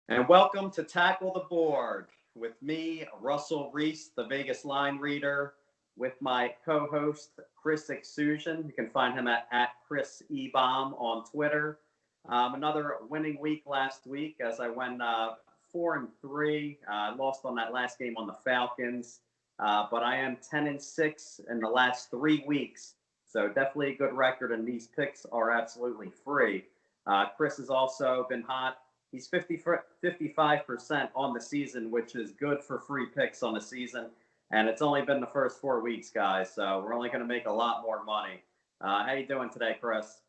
And welcome to Tackle the Board with me, Russell Reese, the Vegas line reader, with my co-host, Chris Euksuzian. You can find him at ChrisEbomb on Twitter. Another winning week last week as I went 4-3. Lost on that last game on the Falcons, but I am 10-6 in the last 3 weeks. So definitely a good record, and these picks are absolutely free. Chris has also been hot. He's 55% on the season, which is good for free picks on the season. And it's only been the first 4 weeks, guys. So we're only going to make a lot more money. How you doing today, Chris?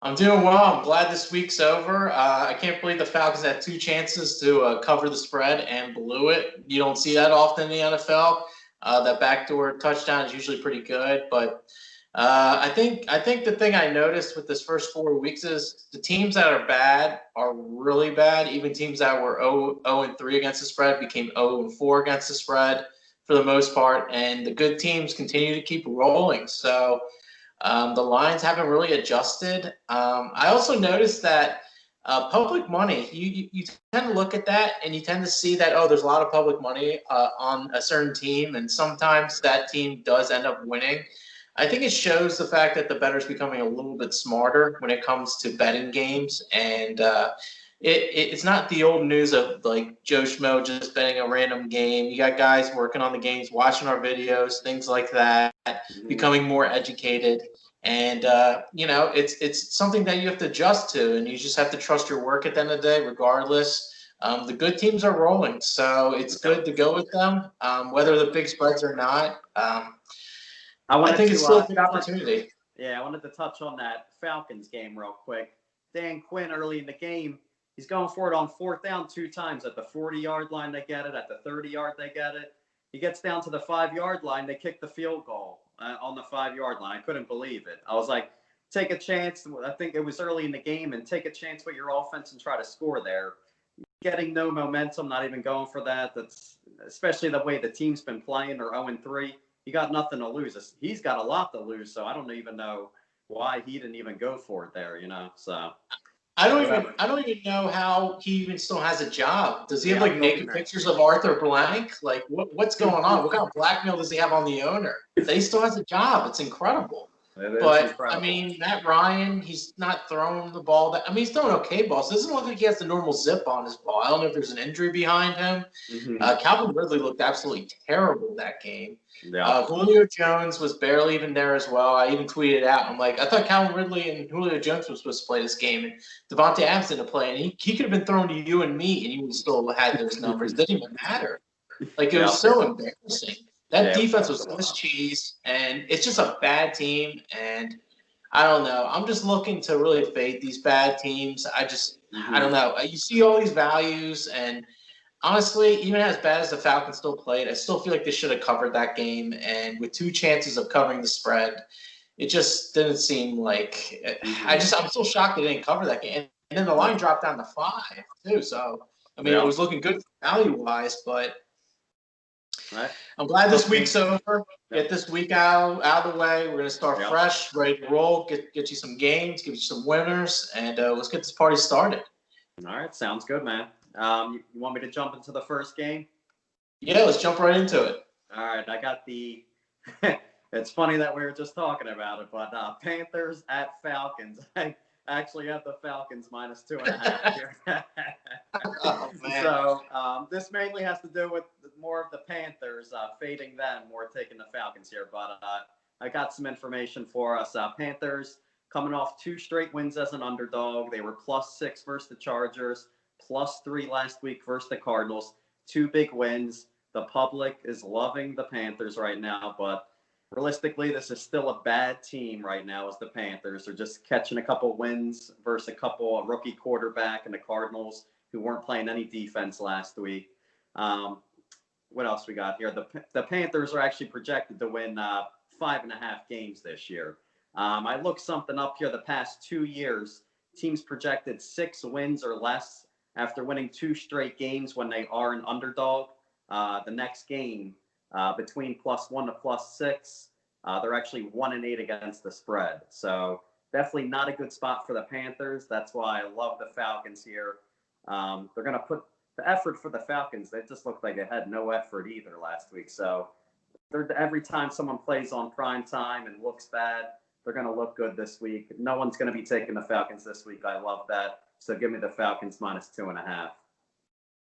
I'm doing well. I'm glad this week's over. I can't believe the Falcons had 2 chances to cover the spread and blew it. You don't see that often in the NFL. That backdoor touchdown is usually pretty good, but I think the thing I noticed with this first 4 weeks is the teams that are bad are really bad. Even teams that were 0-3 against the spread became 0-4 against the spread for the most part, and the good teams continue to keep rolling. So the lines haven't really adjusted. I also noticed that public money, you tend to look at that and you tend to see that, there's a lot of public money on a certain team, and sometimes that team does end up winning. I think it shows the fact that the bettor's becoming a little bit smarter when it comes to betting games, and it's not the old news of like Joe Schmo just betting a random game. You got guys working on the games, watching our videos, things like that, becoming more educated, and it's something that you have to adjust to, and you just have to trust your work at the end of the day, regardless. The good teams are rolling, so it's good to go with them, whether the big spreads or not. I think it's still a good opportunity. I wanted to touch on that Falcons game real quick. Dan Quinn early in the game, he's going for it on 4th down 2 times. At the 40-yard line, they get it. At the 30-yard, they get it. He gets down to the 5-yard line. They kick the field goal on the 5-yard line. I couldn't believe it. I was like, take a chance. I think it was early in the game, and take a chance with your offense and try to score there. Getting no momentum, not even going for that. That's especially the way the team's been playing. They're 0-3. He got nothing to lose. He's got a lot to lose, so I don't even know why he didn't even go for it there, So I don't even know how he even still has a job. Does he have like naked pictures of Arthur Blank? Like what's going on? What kind of blackmail does he have on the owner? That he still has a job. It's incredible. But incredible. I mean, Matt Ryan, he's not throwing the ball. He's throwing okay balls. It doesn't look like he has the normal zip on his ball. I don't know if there's an injury behind him. Calvin Ridley looked absolutely terrible that game. Yeah. Julio Jones was barely even there as well. I even tweeted out. I'm like, I thought Calvin Ridley and Julio Jones were supposed to play this game, and Devontae Adams didn't play, and he could have been thrown to you and me, and you would still have those numbers. It didn't even matter. Like, it was so embarrassing. That defense was Swiss cheese, and it's just a bad team, and I don't know. I'm just looking to really fade these bad teams. I don't know. You see all these values, and honestly, even as bad as the Falcons still played, I still feel like they should have covered that game, and with 2 chances of covering the spread, it just didn't seem like I'm still shocked they didn't cover that game. And then the line dropped down to 5, too, so I mean, it was looking good value-wise, but I'm glad this week's over. Get this week out of the way. We're going to start fresh, ready to roll, get you some games, give you some winners, and let's get this party started. All right, sounds good, man. You want me to jump into the first game? Yeah, let's jump right into it. All right, I got the it's funny that we were just talking about it, but Panthers at Falcons. I actually have the Falcons minus 2.5 here. Oh, man. So this mainly has to do with more of the Panthers, fading them, more taking the Falcons here. But I got some information for us. Panthers coming off 2 straight wins as an underdog. They were +6 versus the Chargers, +3 last week versus the Cardinals. 2 big wins. The public is loving the Panthers right now, but realistically, this is still a bad team right now as the Panthers. They're just catching a couple wins versus a rookie quarterback and the Cardinals who weren't playing any defense last week. What else we got here? The Panthers are actually projected to win 5.5 games this year. I looked something up here. The past 2 years, teams projected 6 wins or less after winning 2 straight games when they are an underdog. The next game, between +1 to +6, they're actually 1-8 against the spread. So definitely not a good spot for the Panthers. That's why I love the Falcons here. They're going to put the effort for the Falcons. They just looked like they had no effort either last week. So every time someone plays on prime time and looks bad, they're going to look good this week. No one's going to be taking the Falcons this week. I love that. So give me the Falcons -2.5.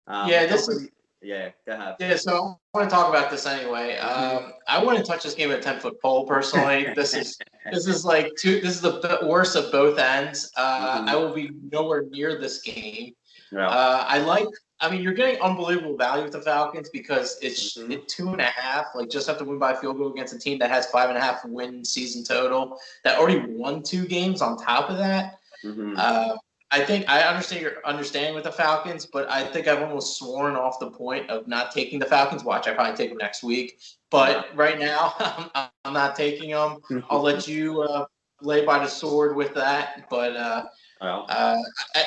Yeah, go ahead. Yeah, so I want to talk about this anyway. I want to touch this game at 10-foot pole personally. This is the worst of both ends. I will be nowhere near this game. Yeah. You're getting unbelievable value with the Falcons because it's 2.5. Like, just have to win by field goal against a team that has 5.5 win season total that already won 2 games on top of that. I think I understand your understanding with the Falcons, but I think I've almost sworn off the point of not taking the Falcons. Watch, I probably take them next week. But right now, I'm not taking them. I'll let you lay by the sword with that. But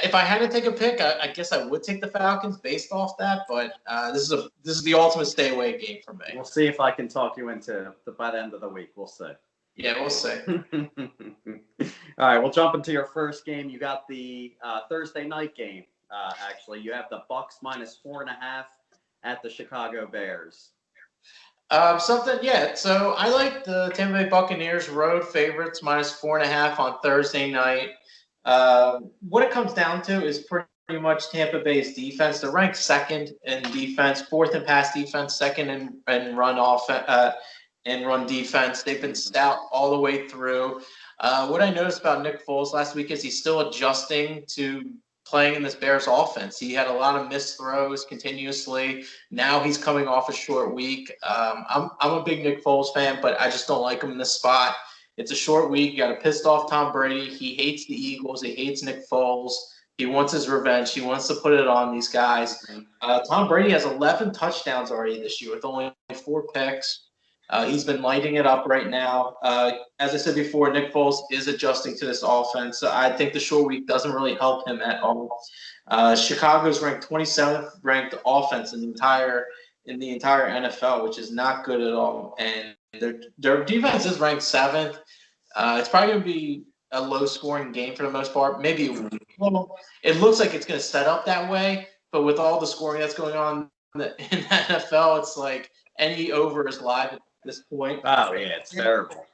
if I had to take a pick, I guess I would take the Falcons based off that. But this is the ultimate stay away game for me. We'll see if I can talk you into by the end of the week. We'll see. Yeah, we'll see. All right, we'll jump into your first game. You got the Thursday night game. Actually, you have the Bucs -4.5 at the Chicago Bears. So I like the Tampa Bay Buccaneers road favorites -4.5 on Thursday night. What it comes down to is pretty much Tampa Bay's defense. They're ranked second in defense, fourth in pass defense, second in run offense. And run defense. They've been stout all the way through. What I noticed about Nick Foles last week is he's still adjusting to playing in this Bears offense. He had a lot of missed throws continuously. Now he's coming off a short week. I'm a big Nick Foles fan, but I just don't like him in this spot. It's a short week. You got a pissed off Tom Brady. He hates the Eagles. He hates Nick Foles. He wants his revenge. He wants to put it on these guys. Tom Brady has 11 touchdowns already this year with only 4 picks. He's been lighting it up right now. As I said before, Nick Foles is adjusting to this offense. So I think the short week doesn't really help him at all. Chicago's ranked 27th ranked offense in the entire NFL, which is not good at all. And their defense is ranked 7th. It's probably going to be a low-scoring game for the most part. Maybe it looks like it's going to set up that way, but with all the scoring that's going on in the NFL, it's like any over is live at this point. Oh yeah, it's terrible.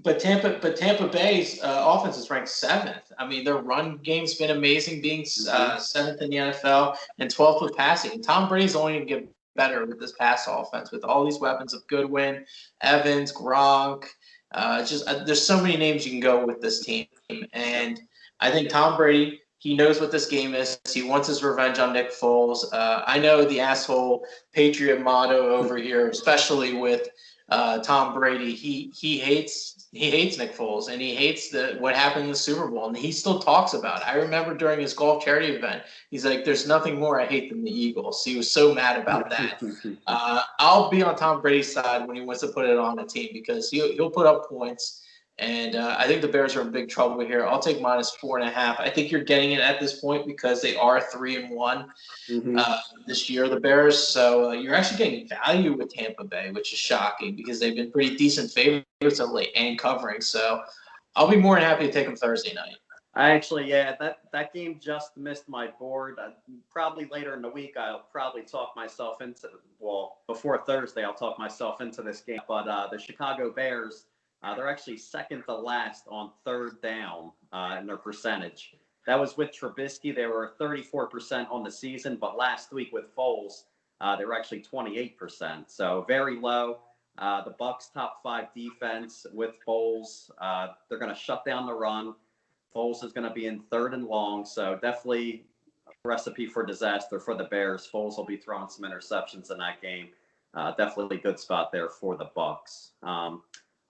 But Tampa Bay's offense is ranked 7th. I mean, their run game's been amazing, being 7th in the NFL and 12th with passing. And Tom Brady's only going to get better with this pass offense with all these weapons of Goodwin, Evans, Gronk. There's so many names you can go with this team, and I think Tom Brady. He knows what this game is. He wants his revenge on Nick Foles. I know the asshole Patriot motto over here, especially with Tom Brady. He hates Nick Foles, and he hates what happened in the Super Bowl, and he still talks about it. I remember during his golf charity event, he's like, "There's nothing more I hate than the Eagles." He was so mad about that. I'll be on Tom Brady's side when he wants to put it on the team because he'll put up points. And I think the Bears are in big trouble here. I'll take -4.5. I think you're getting it at this point because they are 3-1 this year, the Bears. So you're actually getting value with Tampa Bay, which is shocking because they've been pretty decent favorites of late and covering. So I'll be more than happy to take them Thursday night. That game just missed my board. Probably later in the week, I'll probably talk myself into. Well, before Thursday, I'll talk myself into this game. But the Chicago Bears. They're actually second to last on third down in their percentage. That was with Trubisky. They were 34% on the season, but last week with Foles, they were actually 28%. So very low. The Bucs top 5 defense with Foles. They're going to shut down the run. Foles is going to be in 3rd and long. So definitely a recipe for disaster for the Bears. Foles will be throwing some interceptions in that game. Definitely a good spot there for the Bucs.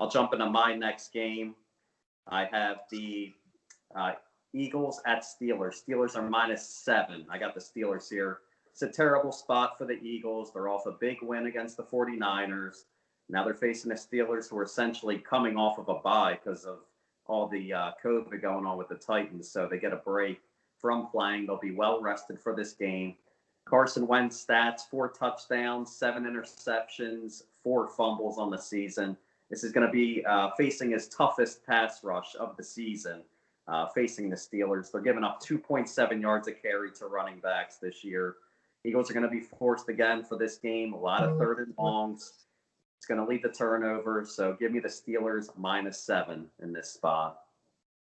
I'll jump into my next game. I have the Eagles at Steelers. Steelers are -7. I got the Steelers here. It's a terrible spot for the Eagles. They're off a big win against the 49ers. Now they're facing the Steelers, who are essentially coming off of a bye because of all the COVID going on with the Titans. So they get a break from playing. They'll be well rested for this game. Carson Wentz stats, 4 touchdowns, 7 interceptions, 4 fumbles on the season. This is going to be facing his toughest pass rush of the season. facing the Steelers. They're giving up 2.7 yards a carry to running backs this year. Eagles are going to be forced again for this game. A lot of third and longs. It's going to lead to turnovers. So give me the Steelers -7 in this spot.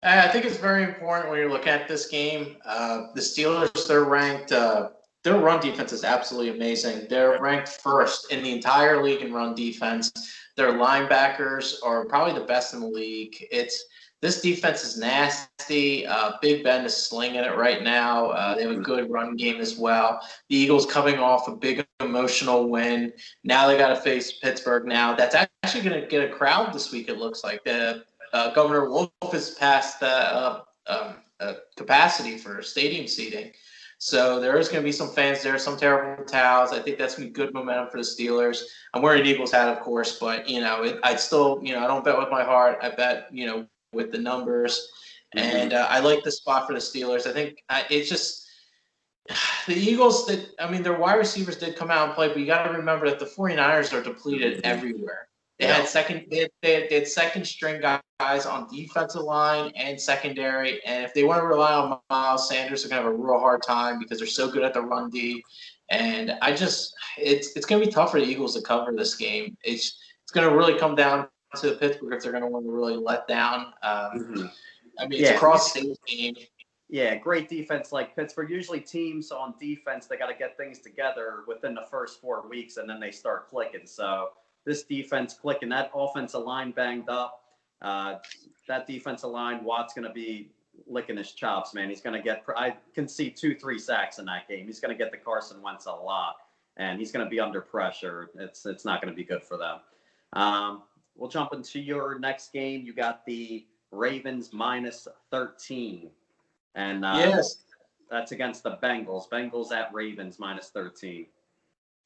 I think it's very important when you're looking at this game. The Steelers, they're ranked. Their run defense is absolutely amazing. They're ranked first in the entire league in run defense. Their linebackers are probably the best in the league. This defense is nasty. Big Ben is slinging it right now. They have a good run game as well. The Eagles coming off a big emotional win. Now they got to face Pittsburgh now. That's actually going to get a crowd this week, it looks like. Governor Wolf has passed the capacity for stadium seating. So there is going to be some fans there, some terrible towels. I think that's going to be good momentum for the Steelers. I'm wearing an Eagles hat, of course, but, I'd still, I don't bet with my heart. I bet, with the numbers. And I like the spot for the Steelers. I think it's just the Eagles their wide receivers did come out and play, but you got to remember that the 49ers are depleted everywhere. They had second string guys on defensive line and secondary, and if they want to rely on Miles Sanders, they're gonna have a real hard time because they're so good at the run D. And it's gonna be tough for the Eagles to cover this game. It's gonna really come down to Pittsburgh if they're gonna want to really let down. It's a cross-state game. Yeah, great defense like Pittsburgh. Usually teams on defense, they got to get things together within the first 4 weeks, and then they start clicking. So this defense clicking, that offensive line banged up. That defensive line, Watt's going to be licking his chops, man. He's going to get, I can see 2-3 sacks in that game. He's going to get the Carson Wentz a lot, and he's going to be under pressure. It's not going to be good for them. We'll jump into your next game. You got the Ravens -13. And yes, that's against the Bengals. Bengals at Ravens -13.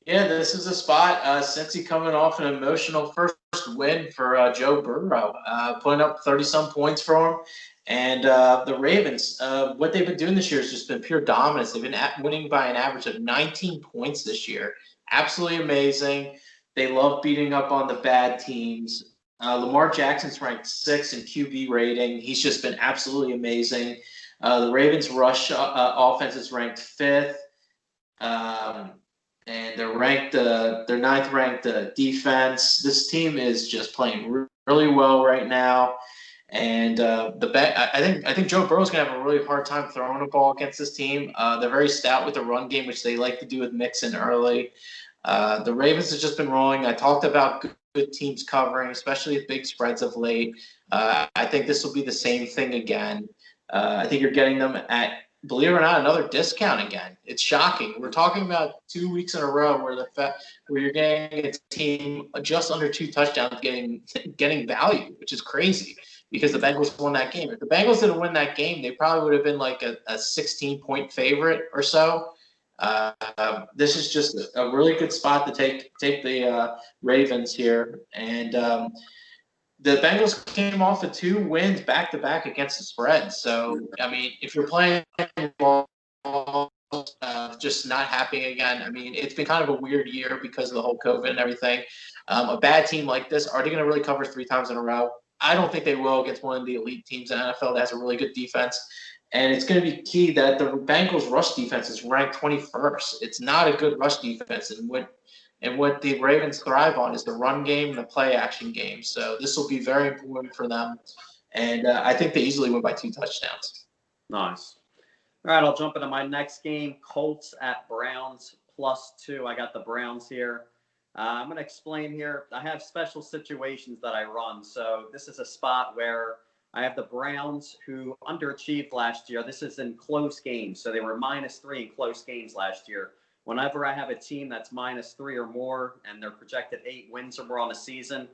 Yeah, this is a spot. Cincy coming off an emotional first win for Joe Burrow, putting up 30-some points for him. And the Ravens, what they've been doing this year has just been pure dominance. They've been winning by an average of 19 points this year. Absolutely amazing. They love beating up on the bad teams. Lamar Jackson's ranked 6th in QB rating. He's just been absolutely amazing. The Ravens' rush offense is ranked 5th. And they're ranked, their 9th ranked defense. This team is just playing really well right now. And I think Joe Burrow's gonna have a really hard time throwing the ball against this team. They're very stout with the run game, which they like to do with Mixon early. The Ravens have just been rolling. I talked about good teams covering, especially with big spreads of late. I think this will be the same thing again. I think you're getting them at, believe it or not, another discount again. It's shocking. We're talking about 2 weeks in a row where you're getting a team just under 2 touchdowns getting value, which is crazy because the Bengals won that game. If the Bengals didn't win that game, they probably would have been like a 16-point favorite or so. This is just a really good spot to take the Ravens here. And the Bengals came off of 2 wins back-to-back against the spread. So, if you're playing ball, just not happening again, it's been kind of a weird year because of the whole COVID and everything. A bad team like this, are they going to really cover 3 times in a row? I don't think they will against one of the elite teams in the NFL that has a really good defense. And it's going to be key that the Bengals' rush defense is ranked 21st. It's not a good rush defense. And what the Ravens thrive on is the run game and the play action game. So this will be very important for them. And I think they easily win by 2 touchdowns. Nice. All right, I'll jump into my next game. Colts at Browns +2. I got the Browns here. I'm going to explain here. I have special situations that I run. So this is a spot where I have the Browns who underachieved last year. This is in close games. So they were -3 in close games last year. Whenever I have a team that's -3 or more and they're projected 8 wins or more on the season,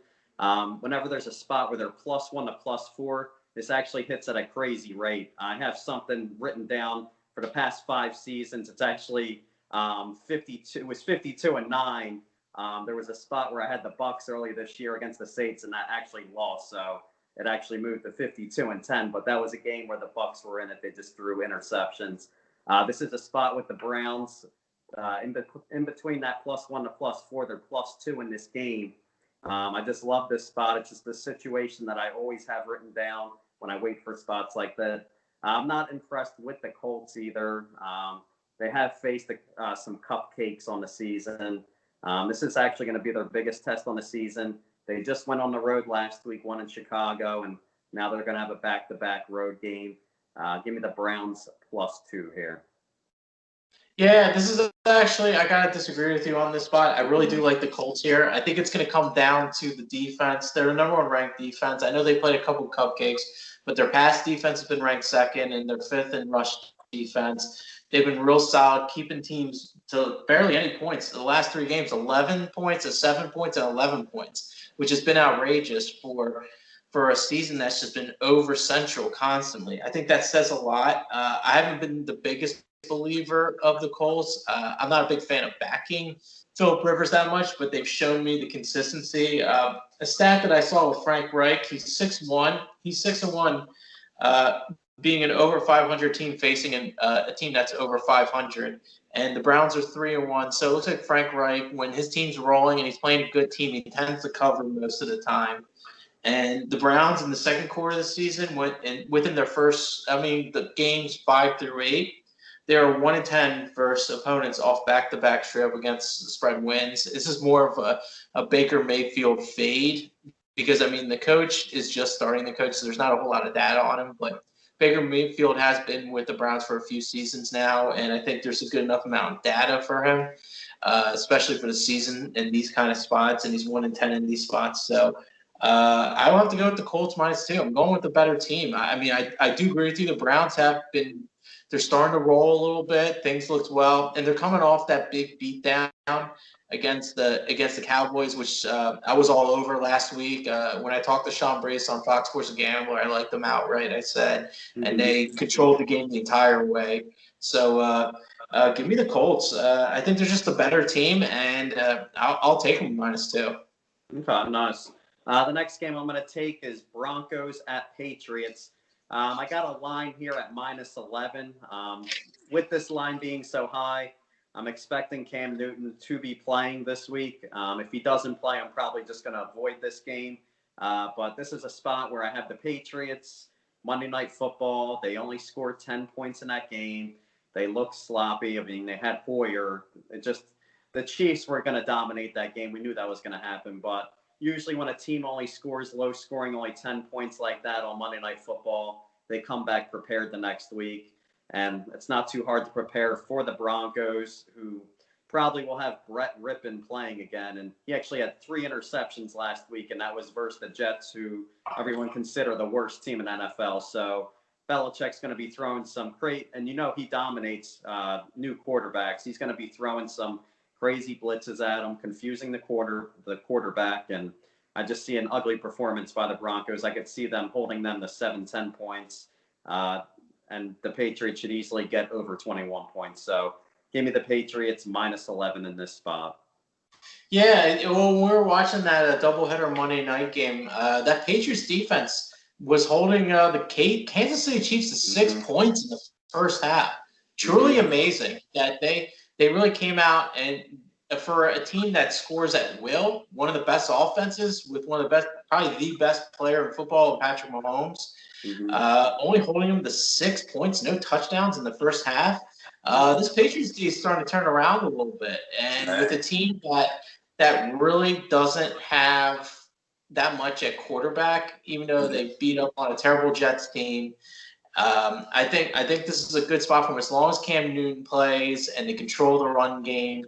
whenever there's a spot where they're +1 to +4, this actually hits at a crazy rate. I have something written down for the past 5 seasons. It's actually 52. It was 52-9. There was a spot where I had the Bucs early this year against the Saints, and that actually lost. So it actually moved to 52-10. But that was a game where the Bucs were in it. They just threw interceptions. This is a spot with the Browns. In between that +1 to +4, they're +2 in this game. I just love this spot. It's just the situation that I always have written down. when I wait for spots like that. I'm not impressed with the Colts either. They have faced some cupcakes on the season. This is actually going to be their biggest test on the season. They just went on the road last week, won in Chicago, and now they're going to have a back-to-back road game. Give me the Browns +2 here. Yeah, this is actually, I got to disagree with you on this spot. I really do like the Colts here. I think it's going to come down to the defense. They're the number 1 ranked defense. I know they played a couple cupcakes, but their pass defense has been ranked 2nd, and they're 5th in rush defense. They've been real solid, keeping teams to barely any points. The last 3 games, 11 points, 7 points, and 11 points, which has been outrageous for a season that's just been over Central constantly. I think that says a lot. I haven't been the biggest believer of the Colts. I'm not a big fan of backing Philip Rivers that much, but they've shown me the consistency. A stat that I saw with Frank Reich, he's 6-1. He's 6-1, being an over 500 team facing a team that's over 500. And the Browns are 3-1. So it looks like Frank Reich, when his team's rolling and he's playing a good team, he tends to cover most of the time. And the Browns in the second quarter of the season, within their the games 5 through 8, they are 1-10 versus opponents off back-to-back straight up against the spread wins. This is more of a Baker Mayfield fade because, the coach is just starting the coach, so there's not a whole lot of data on him. But Baker Mayfield has been with the Browns for a few seasons now, and I think there's a good enough amount of data for him, especially for the season in these kind of spots, and he's 1-10 in these spots. So I will have to go with the Colts -2. I'm going with the better team. I do agree with you. The Browns have been – they're starting to roll a little bit. Things looked well, and they're coming off that big beatdown against the Cowboys, which I was all over last week. When I talked to Sean Brace on Fox Sports Gambler, I liked them outright, I said, and they controlled the game the entire way. So give me the Colts. I think they're just a better team, and I'll take them -2. Okay, nice. The next game I'm going to take is Broncos at Patriots. I got a line here at -11. With this line being so high, I'm expecting Cam Newton to be playing this week. If he doesn't play, I'm probably just going to avoid this game. But this is a spot where I have the Patriots, Monday Night Football. They only scored 10 points in that game. They looked sloppy. They had Hoyer. The Chiefs were going to dominate that game. We knew that was going to happen. But usually when a team only scores low scoring, only 10 points like that on Monday Night Football, they come back prepared the next week. And it's not too hard to prepare for the Broncos, who probably will have Brett Rippon playing again. And he actually had 3 interceptions last week, and that was versus the Jets, who everyone consider the worst team in NFL. So Belichick's going to be throwing some and he dominates new quarterbacks. He's going to be throwing some crazy blitzes at him, confusing the quarterback, and I just see an ugly performance by the Broncos. I could see them holding them to 7-10 points, and the Patriots should easily get over 21 points. So give me the Patriots -11 in this spot. Yeah, when we were watching that doubleheader Monday night game, that Patriots defense was holding the Kansas City Chiefs to 6 points in the first half. Truly amazing that they really came out, and for a team that scores at will, one of the best offenses with one of the best, probably the best player in football, Patrick Mahomes, only holding him to 6 points, no touchdowns in the first half. This Patriots team is starting to turn around a little bit, and with a team that really doesn't have that much at quarterback, even though they beat up on a terrible Jets team. I think this is a good spot for them as long as Cam Newton plays and they control the run game.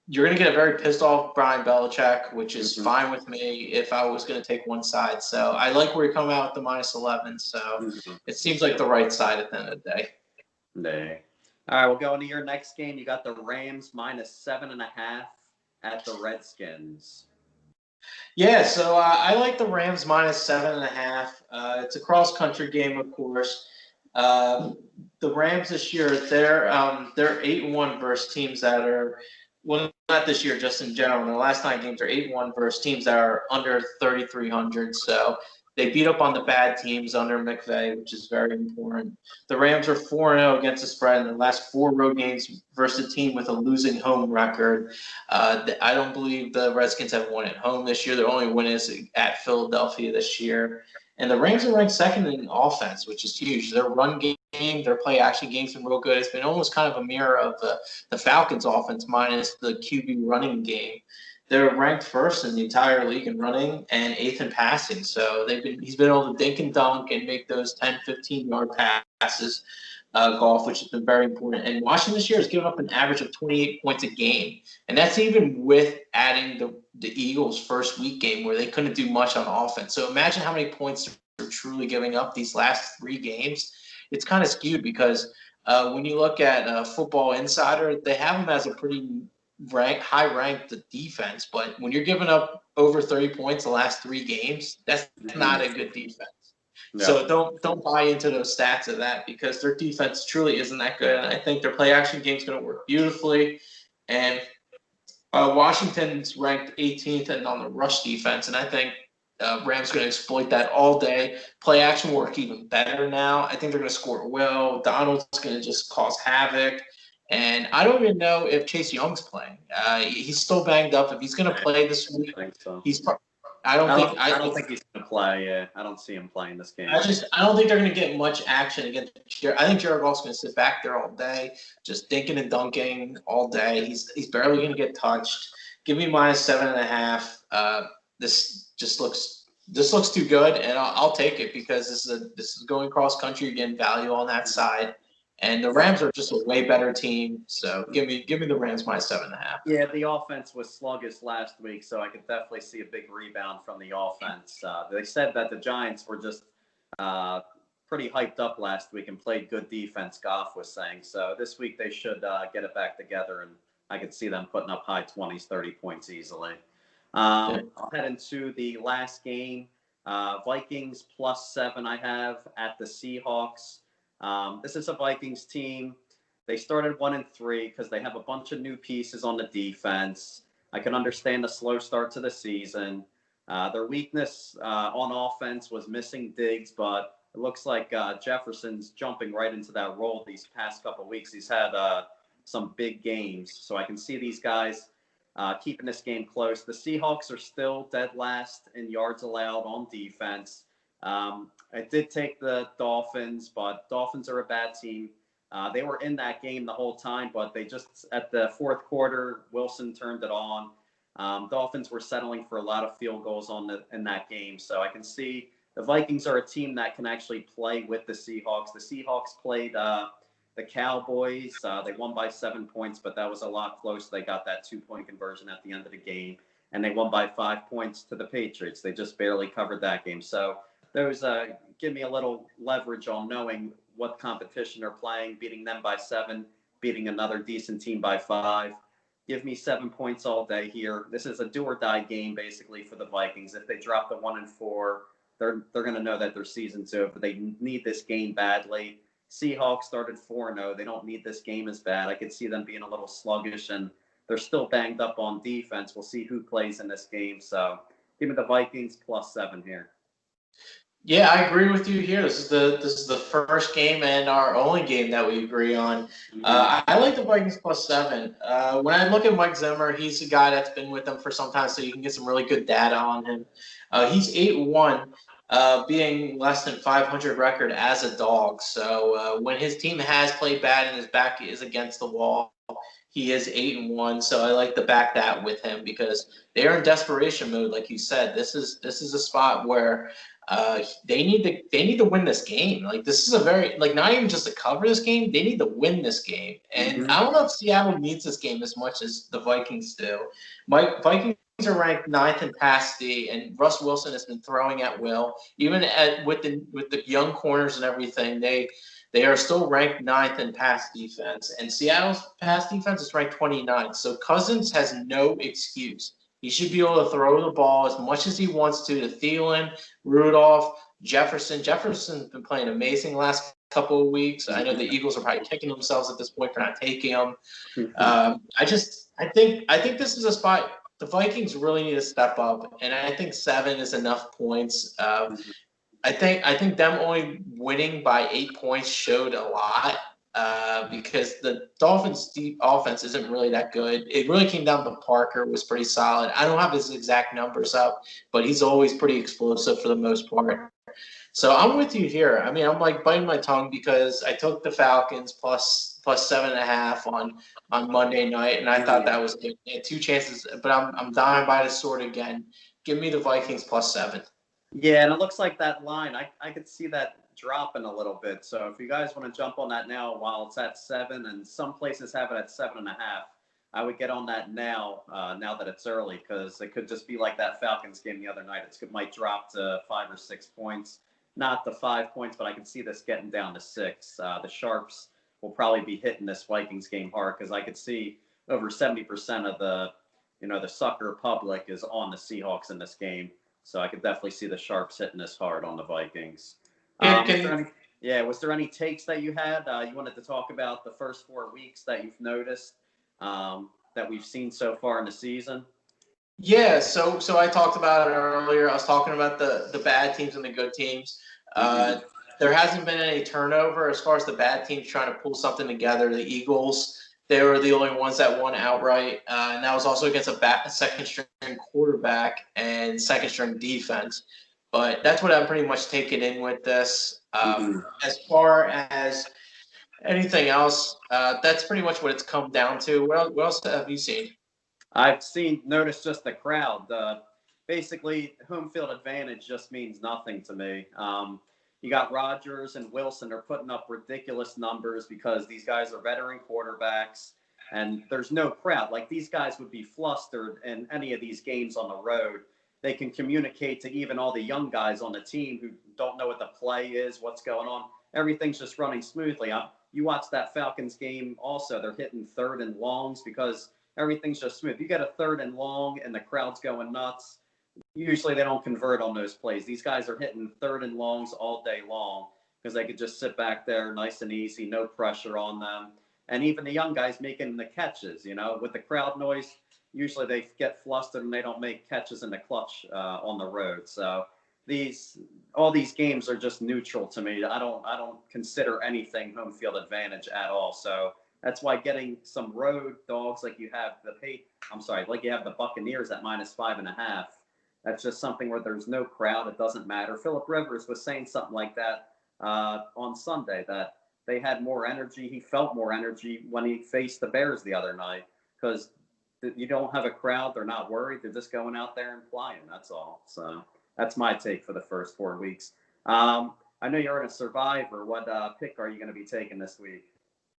You're going to get a very pissed off Brian Belichick, which is fine with me if I was going to take one side. So I like where you come out with the -11. So it seems like the right side at the end of the day. All right, we'll go into your next game. You got the Rams -7.5 at the Redskins. Yeah, so I like the Rams -7.5. It's a cross-country game, of course. The Rams this year, they're 8-1 versus teams that are, well, not this year, just in general. In the last 9 games, they're 8-1 versus teams that are under 3,300. So they beat up on the bad teams under McVay, which is very important. The Rams are 4-0 against the spread in the last 4 road games versus a team with a losing home record. I don't believe the Redskins have won at home this year. Their only win is at Philadelphia this year. And the Rams are ranked second in offense, which is huge. Their run game, their play action game's been real good. It's been almost kind of a mirror of the Falcons offense minus the QB running game. They're ranked first in the entire league in running and eighth in passing. So he's been able to dink and dunk and make those 10, 15-yard passes golf, which has been very important. And Washington this year has given up an average of 28 points a game. And that's even with adding the Eagles' first week game where they couldn't do much on offense. So imagine how many points they're truly giving up these last 3 games. It's kind of skewed because when you look at Football Insider, they have them as a pretty high-ranked defense. But when you're giving up over 30 points the last 3 games, that's not a good defense. Yeah. So don't buy into those stats of that because their defense truly isn't that good. And I think their play action game is going to work beautifully. And Washington's ranked 18th and on the rush defense, and I think Rams going to exploit that all day. Play action will work even better now. I think they're going to score well. Donald's going to just cause havoc. And I don't even know if Chase Young's playing. He's still banged up. If he's going to play this week, I think so. I don't think he's going to play. Yeah, I don't see him playing this game. I don't think they're going to get much action against Jared. I think Jared Goff's going to sit back there all day, just dinking and dunking all day. He's barely going to get touched. Give me minus 7.5. This looks too good, and I'll take it because this is going cross country. You're getting value on that side. And the Rams are just a way better team, so give me the Rams minus 7.5. Yeah, the offense was sluggish last week, so I could definitely see a big rebound from the offense. They said that the Giants were just pretty hyped up last week and played good defense, Goff was saying. So this week they should get it back together, and I could see them putting up high 20s, 30 points easily. I'll head into the last game. Vikings +7 I have at the Seahawks. This is a Vikings team. They started 1-3 because they have a bunch of new pieces on the defense. I can understand the slow start to the season. Their weakness on offense was missing Diggs, but it looks like Jefferson's jumping right into that role these past couple of weeks. He's had some big games, so I can see these guys keeping this game close. The Seahawks are still dead last in yards allowed on defense. I did take the Dolphins, but Dolphins are a bad team. They were in that game the whole time, but they just, at the fourth quarter, Wilson turned it on. Dolphins were settling for a lot of field goals in that game. So I can see the Vikings are a team that can actually play with the Seahawks. The Seahawks played the Cowboys. They won by 7 points, but that was a lot closer. They got that 2-point conversion at the end of the game, and they won by 5 points to the Patriots. They just barely covered that game. So those give me a little leverage on knowing what competition they're playing, beating them by 7, beating another decent team by 5. Give me 7 points all day here. This is a do-or-die game, basically, for the Vikings. If they drop the 1-4, they're going to know that their season's over. They need this game badly. Seahawks started 4-0. They don't need this game as bad. I could see them being a little sluggish, and they're still banged up on defense. We'll see who plays in this game. So give me the Vikings +7 here. Yeah, I agree with you here. This is the first game and our only game that we agree on. I like the Vikings +7. When I look at Mike Zimmer, he's a guy that's been with them for some time, so you can get some really good data on him. He's 8-1, being less than 500 record as a dog. So when his team has played bad and his back is against the wall, he is 8-1. So I like to back that with him because they are in desperation mode, like you said. This is a spot where they need to win this game. Like, this is a very, like, not even just to cover this game, they need to win this game. And I don't know if Seattle needs this game as much as the Vikings do. Vikings are ranked 9th in pass D, and Russ Wilson has been throwing at will. Even with the young corners and everything, they are still ranked 9th in pass defense. And Seattle's pass defense is ranked 29th. So Cousins has no excuse. He should be able to throw the ball as much as he wants to Thielen, Rudolph, Jefferson. Jefferson's been playing amazing the last couple of weeks. I know the Eagles are probably kicking themselves at this point for not taking him. I think this is a spot the Vikings really need to step up, and I think 7 is enough points. I think them only winning by 8 points showed a lot. because the Dolphins' deep offense isn't really that good. It really came down to Parker was pretty solid. I don't have his exact numbers up, but he's always pretty explosive for the most part. So I'm with you here. I mean, I'm like biting my tongue because I took the Falcons plus 7.5 on Monday night, and I thought that was good. They had 2 chances, but I'm dying by the sword again. Give me the Vikings plus 7. Yeah, and it looks like that line, I could see that dropping a little bit. So if you guys want to jump on that now while it's at 7, and some places have it at 7.5, I would get on that now that it's early, because it could just be like that Falcons game the other night. It might drop to 5 or 6 points. Not the 5 points, but I can see this getting down to 6. The Sharps will probably be hitting this Vikings game hard, because I could see over 70% of the sucker public is on the Seahawks in this game. So I could definitely see the Sharps hitting this hard on the Vikings. Was there any takes that you had? You wanted to talk about the first 4 weeks that you've noticed that we've seen so far in the season? Yeah, so I talked about it earlier. I was talking about the bad teams and the good teams. There hasn't been any turnover as far as the bad teams trying to pull something together. The Eagles, they were the only ones that won outright, and that was also against a second-string quarterback and second-string defense. But that's what I'm pretty much taking in with this. As far as anything else, that's pretty much what it's come down to. What else have you seen? I've noticed just the crowd. Basically, home field advantage just means nothing to me. You got Rodgers and Wilson. They're putting up ridiculous numbers because these guys are veteran quarterbacks, and there's no crowd. Like, these guys would be flustered in any of these games on the road. They can communicate to even all the young guys on the team who don't know what the play is, what's going on. Everything's just running smoothly. You watch that Falcons game also. They're hitting 3rd and longs because everything's just smooth. You get a 3rd and long and the crowd's going nuts. Usually they don't convert on those plays. These guys are hitting 3rd and longs all day long because they could just sit back there nice and easy, no pressure on them. And even the young guys making the catches, with the crowd noise, usually they get flustered and they don't make catches in the clutch on the road. So all these games are just neutral to me. I don't consider anything home field advantage at all. So that's why getting some road dogs like you have like you have the Buccaneers at -5.5. That's just something where there's no crowd. It doesn't matter. Phillip Rivers was saying something like that on Sunday, that they had more energy. He felt more energy when he faced the Bears the other night, because you don't have a crowd. They're not worried. They're just going out there and playing. That's all. So that's my take for the first 4 weeks. I know you're in a Survivor. What pick are you going to be taking this week?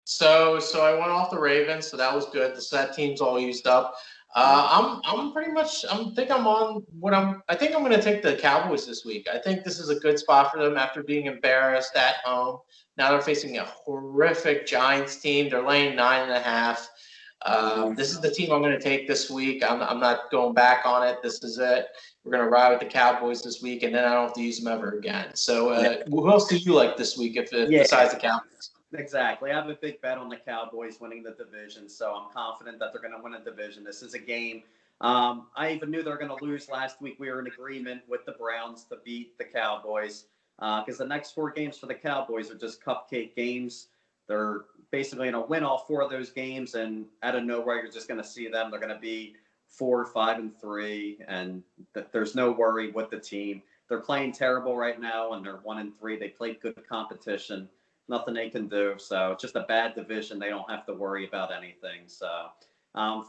So I went off the Ravens, so that was good. That team's all used up. I'm pretty much. I think I'm going to take the Cowboys this week. I think this is a good spot for them after being embarrassed at home. Now they're facing a horrific Giants team. They're laying 9.5. This is the team I'm going to take this week. I'm not going back on it. This is it. We're going to ride with the Cowboys this week, and then I don't have to use them ever again. So who else do you like this week besides the Cowboys? Exactly. I have a big bet on the Cowboys winning the division, so I'm confident that they're going to win a division. This is a game. I even knew they were going to lose last week. We were in agreement with the Browns to beat the Cowboys, because the next 4 games for the Cowboys are just cupcake games. They're basically going to win all 4 of those games, and out of nowhere, you're just going to see them. They're going to be 4, 5, and 3, and there's no worry with the team. They're playing terrible right now, and they're 1 and 3. They played good competition. Nothing they can do. So it's just a bad division. They don't have to worry about anything. So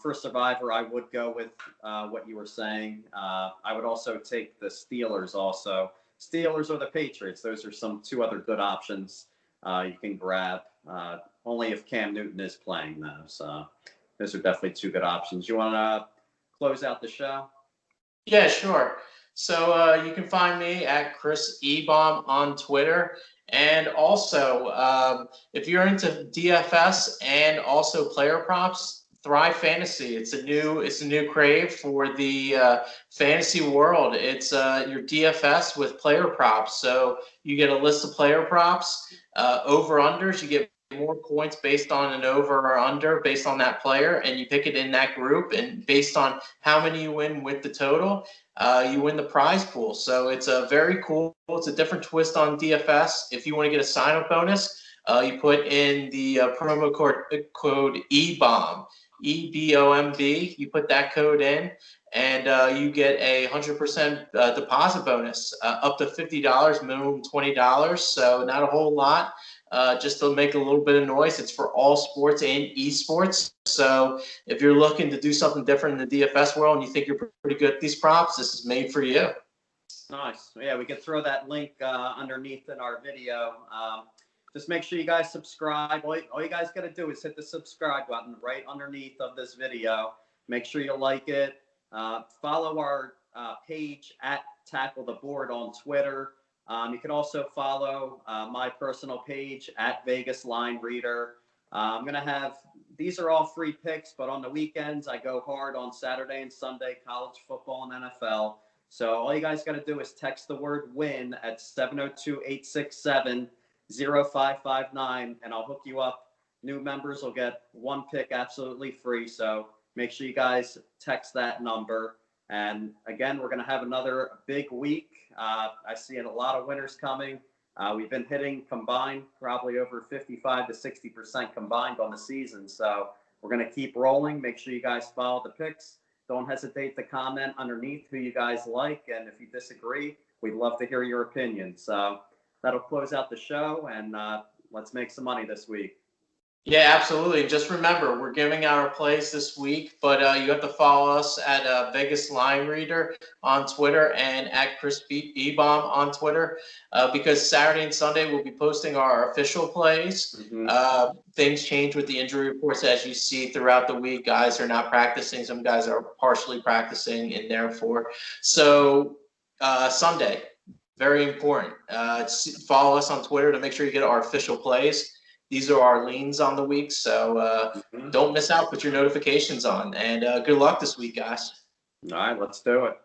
for Survivor, I would go with what you were saying. I would also take the Steelers also. Steelers or the Patriots. Those are 2 other good options you can grab. Only if Cam Newton is playing, though. So those are definitely 2 good options. You want to close out the show? Yeah, sure. So you can find me at ChrisEbomb on Twitter. And also, if you're into DFS and also player props, Thrive Fantasy. It's a new crave for the fantasy world. It's your DFS with player props. So you get a list of player props, over-unders. You get more points based on an over or under based on that player, and you pick it in that group. And based on how many you win with the total, you win the prize pool. So it's a very cool. It's a different twist on DFS. If you want to get a sign-up bonus, You put in the promo code EBOMB, EBOMB. You put that code in, and you get a 100% deposit bonus, up to $50, minimum $20. So not a whole lot. Just to make a little bit of noise. It's for all sports and esports. So if you're looking to do something different in the DFS world and you think you're pretty good at these props, this is made for you. Nice. Yeah, we can throw that link underneath in our video. Just make sure you guys subscribe. All you guys got to do is hit the subscribe button right underneath of this video. Make sure you like it. Follow our page at Tackletheboard on Twitter. You can also follow my personal page at VegasLineReader. I'm going to have, these are all free picks, but on the weekends, I go hard on Saturday and Sunday, college football and NFL. So all you guys got to do is text the word WIN at 702-867-0559, and I'll hook you up. New members will get one pick absolutely free. So make sure you guys text that number. And again, we're going to have another big week. I see a lot of winners coming. We've been hitting combined probably over 55 to 60% combined on the season. So we're going to keep rolling. Make sure you guys follow the picks. Don't hesitate to comment underneath who you guys like. And if you disagree, we'd love to hear your opinion. So that'll close out the show, and let's make some money this week. Yeah, absolutely. Just remember, we're giving out our plays this week, but you have to follow us at VegasLineReader on Twitter and at ChrisEbomb on Twitter, because Saturday and Sunday we'll be posting our official plays. Things change with the injury reports, as you see throughout the week. Guys are not practicing. Some guys are partially practicing, and therefore. So Sunday, very important. Follow us on Twitter to make sure you get our official plays. These are our leans on the week, so don't miss out. Put your notifications on, and good luck this week, guys. All right, let's do it.